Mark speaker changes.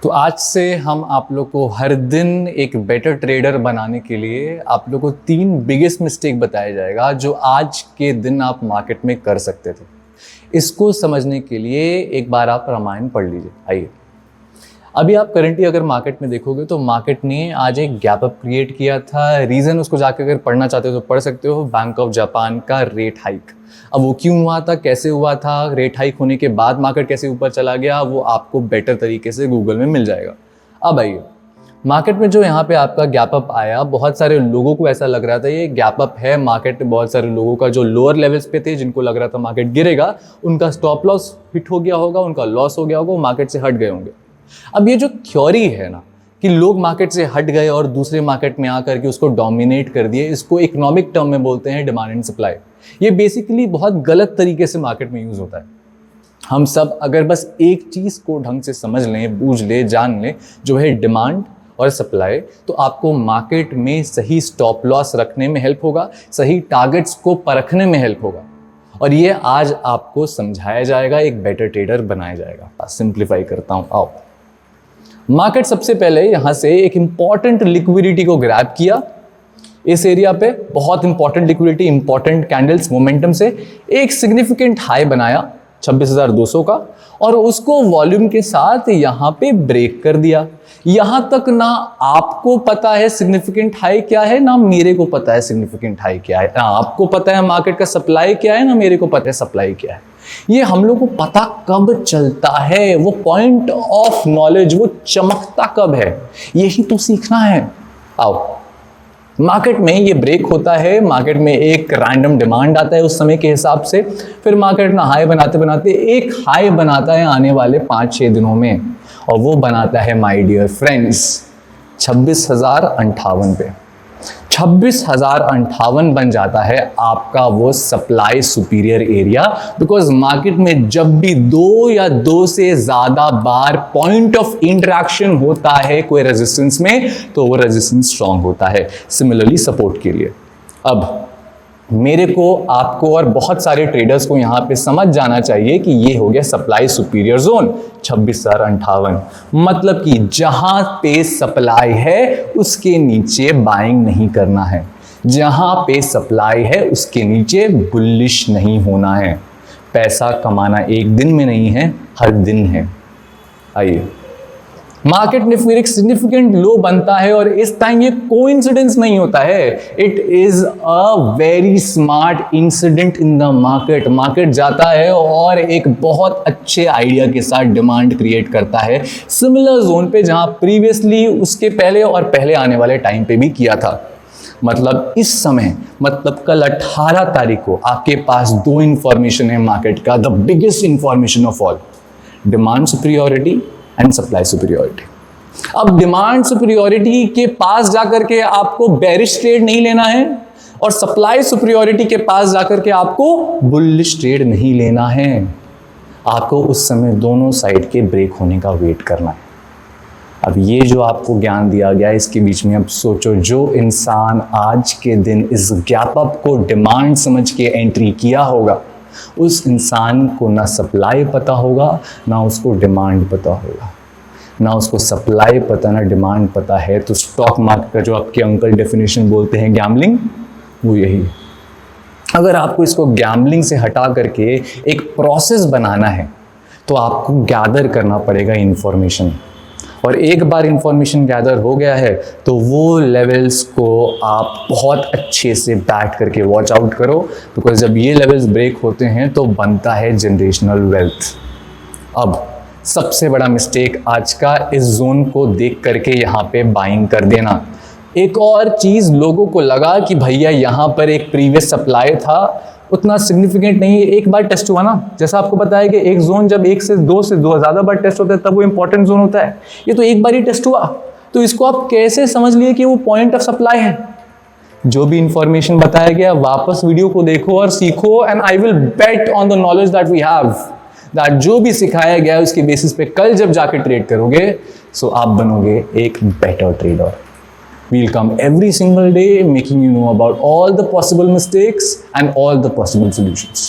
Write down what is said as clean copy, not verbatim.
Speaker 1: तो आज से हम आप लोग को हर दिन एक बेटर ट्रेडर बनाने के लिए आप लोग को 3 बिगेस्ट मिस्टेक बताया जाएगा जो आज के दिन आप मार्केट में कर सकते थे। इसको समझने के लिए एक बार आप रामायण पढ़ लीजिए। आइए, अभी आप करंटली अगर मार्केट में देखोगे तो मार्केट ने आज एक गैप अप क्रिएट किया था। रीज़न उसको जाकर अगर पढ़ना चाहते हो तो पढ़ सकते हो, बैंक ऑफ जापान का रेट हाइक। अब वो क्यों हुआ था, कैसे हुआ था, रेट हाइक होने के बाद मार्केट कैसे ऊपर चला गया, वो आपको बेटर तरीके से गूगल में मिल जाएगा। अब आइए, मार्केट में जो यहाँ पे आपका गैप अप आया, बहुत सारे लोगों को ऐसा लग रहा था ये गैप अप है। मार्केट में बहुत सारे लोगों का जो लोअर लेवल्स पे थे, जिनको लग रहा था मार्केट गिरेगा, उनका स्टॉप लॉस हिट हो गया होगा, उनका लॉस हो गया होगा, वो मार्केट से हट गए होंगे। अब ये जो थ्योरी है ना कि लोग मार्केट से हट गए और दूसरे मार्केट में आकर के उसको डोमिनेट कर दिए, इसको इकोनॉमिक टर्म में बोलते हैं डिमांड एंड सप्लाई। ये बेसिकली बहुत गलत तरीके से मार्केट में यूज होता है। हम सब अगर बस एक चीज को ढंग से समझ लें, बूझ लें, जान लें, जो है डिमांड और सप्लाई, तो आपको मार्केट में सही स्टॉप लॉस रखने में हेल्प होगा, सही टारगेट्स को परखने में हेल्प होगा। और ये आज आपको समझाया जाएगा, एक बेटर ट्रेडर बनाया जाएगा। सिंप्लीफाई करता हूं, आओ। मार्केट सबसे पहले यहां से एक इंपॉर्टेंट लिक्विडिटी को ग्रैब किया। इस एरिया पे बहुत important liquidity, important candles momentum से एक सिग्निफिकेंट हाई बनाया 26,200 का, और उसको वॉल्यूम के साथ यहां पे ब्रेक कर दिया। यहां तक ना आपको पता है सिग्निफिकेंट हाई क्या है, ना मेरे को पता है सिग्निफिकेंट हाई क्या है। ना आपको पता है मार्केट का सप्लाई क्या है, ना मेरे को पता है सप्लाई क्या है। ये हम लोग को पता कब चलता है, वो पॉइंट ऑफ नॉलेज, वो चमकता कब है, यही तो सीखना है। आओ, मार्केट में ये ब्रेक होता है, मार्केट में एक रैंडम डिमांड आता है उस समय के हिसाब से, फिर मार्केट ना हाई बनाते बनाते एक हाई बनाता है आने वाले 5-6 दिनों में, और वो बनाता है माय डियर फ्रेंड्स 26,058 पे। 26,058 बन जाता है आपका वो supply superior area. Because market में जब भी 2 या 2 से ज्यादा बार पॉइंट ऑफ इंटरेक्शन होता है कोई रेजिस्टेंस में, तो वो रेजिस्टेंस स्ट्रांग होता है, सिमिलरली सपोर्ट के लिए। अब मेरे को, आपको और बहुत सारे ट्रेडर्स को यहां पे समझ जाना चाहिए कि ये हो गया सप्लाई सुपीरियर जोन 26,058। मतलब कि जहां पे सप्लाई है उसके नीचे बाइंग नहीं करना है, जहां पे सप्लाई है उसके नीचे बुलिश नहीं होना है। पैसा कमाना एक दिन में नहीं है, हर दिन है। आइए, मार्केट में फिर एक सिग्निफिकेंट लो बनता है, और इस टाइम ये कोइंसिडेंस नहीं होता है, it is a very smart incident in the market. Market जाता है और एक बहुत अच्छे आइडिया के साथ डिमांड क्रिएट करता है सिमिलर जोन पे, जहां प्रीवियसली उसके पहले और पहले आने वाले टाइम पे भी किया था। मतलब इस समय, मतलब कल 18 तारीख को आपके पास 2 इंफॉर्मेशन है मार्केट का, the biggest information of all, demand superiority and supply superiority. अब डिमांड सुपीरियॉरिटी के पास जाकर के आपको बेरिश ट्रेड नहीं लेना है, और सप्लाई सुपीरियॉरिटी के पास जाकर के आपको बुलिश ट्रेड नहीं लेना है। आपको उस समय दोनों साइड के ब्रेक होने का वेट करना है। अब ये जो आपको ज्ञान दिया गया, इसके बीच में अब सोचो, जो इंसान आज के दिन इस गैप अप को डिमांड समझ के एंट्री किया होगा, उस इंसान को ना सप्लाई पता होगा, ना उसको डिमांड पता होगा। ना उसको सप्लाई पता, ना डिमांड पता है, तो स्टॉक मार्केट का जो आपके अंकल डेफिनेशन बोलते हैं गैम्बलिंग, वो यही है। अगर आपको इसको गैम्बलिंग से हटा करके एक प्रोसेस बनाना है, तो आपको गैदर करना पड़ेगा इंफॉर्मेशन। और एक बार इंफॉर्मेशन गैदर हो गया है तो वो लेवल्स को आप बहुत अच्छे से बैठ करके वॉच आउट करो, बिकॉज जब ये लेवल्स ब्रेक होते हैं तो बनता है जनरेशनल वेल्थ। अब सबसे बड़ा मिस्टेक आज का, इस जोन को देख करके यहाँ पे बाइंग कर देना। एक और चीज़, लोगों को लगा कि भैया यहाँ पर एक प्रीवियस सप्लाई था, उतना सिग्निफिकेंट नहीं है, एक बार टेस्ट हुआ ना। जैसा आपको पता है कि एक जोन जब 1 से 2 से 2 ज़्यादा बार टेस्ट होता है तब वो इंपॉर्टेंट जोन होता है। ये तो एक बार ही टेस्ट हुआ, तो इसको आप कैसे समझ लिए कि वो पॉइंट ऑफ सप्लाई है। जो भी इंफॉर्मेशन बताया गया, वापस वीडियो को देखो और सीखो, and I will bet on the knowledge that we have, that जो भी सिखाया गया है उसके बेसिस पे कल जब जाके ट्रेड करोगे, सो आप बनोगे एक better trader. We'll come every single day making you know about all the possible mistakes and all the possible solutions.